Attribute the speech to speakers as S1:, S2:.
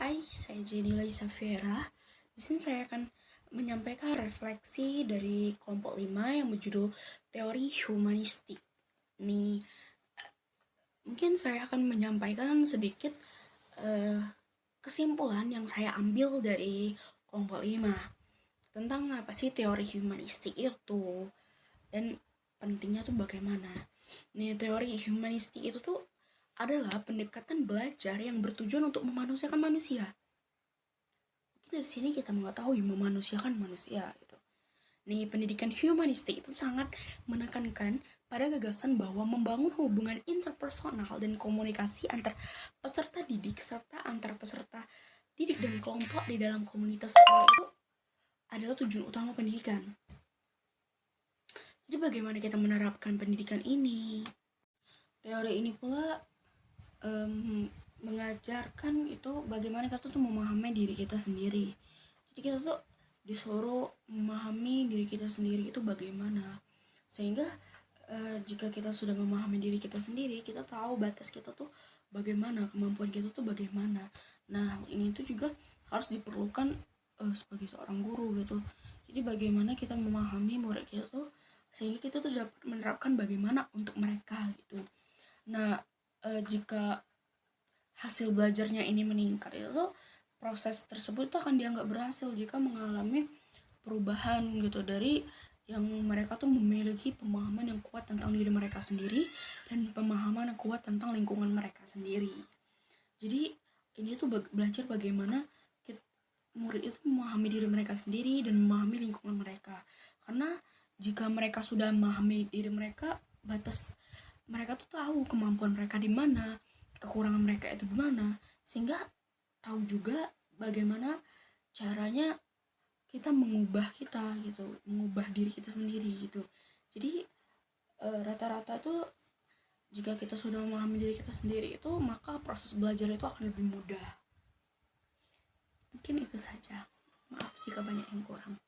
S1: Hai, saya Jenny Laisa Vera. Di sini saya akan menyampaikan refleksi dari kelompok 5 yang berjudul Teori Humanistik. Nih, mungkin saya akan menyampaikan sedikit kesimpulan yang saya ambil dari kelompok 5 tentang apa sih teori humanistik itu dan pentingnya tuh bagaimana. Nih, teori humanistik itu tuh adalah pendekatan belajar yang bertujuan untuk memanusiakan manusia. Mungkin dari sini kita mengetahui memanusiakan manusia gitu. Nih, pendidikan humanistik itu sangat menekankan pada gagasan bahwa membangun hubungan interpersonal dan komunikasi antar peserta didik serta antar peserta didik dan kelompok di dalam komunitas sekolah itu adalah tujuan utama pendidikan. Jadi bagaimana kita menerapkan pendidikan ini? Teori ini pula mengajarkan itu bagaimana kita tuh memahami diri kita sendiri. Jadi kita tuh disuruh memahami diri kita sendiri itu bagaimana, sehingga jika kita sudah memahami diri kita sendiri, kita tahu batas kita tuh bagaimana, kemampuan kita tuh bagaimana. Nah, ini tuh juga harus diperlukan sebagai seorang guru gitu. Jadi bagaimana kita memahami murid kita tuh sehingga kita tuh dapat menerapkan bagaimana untuk mereka gitu. Nah, jika hasil belajarnya ini meningkat, itu proses tersebut itu akan dianggap berhasil jika mengalami perubahan gitu dari yang mereka tuh memiliki pemahaman yang kuat tentang diri mereka sendiri dan pemahaman yang kuat tentang lingkungan mereka sendiri. Jadi ini tuh belajar bagaimana murid itu memahami diri mereka sendiri dan memahami lingkungan mereka. Karena jika mereka sudah memahami diri mereka, batas mereka tuh tahu kemampuan mereka di mana, kekurangan mereka itu di mana, sehingga tahu juga bagaimana caranya kita mengubah kita gitu, mengubah diri kita sendiri gitu. Jadi rata-rata tuh jika kita sudah memahami diri kita sendiri itu, maka proses belajar itu akan lebih mudah. Mungkin itu saja. Maaf jika banyak yang kurang.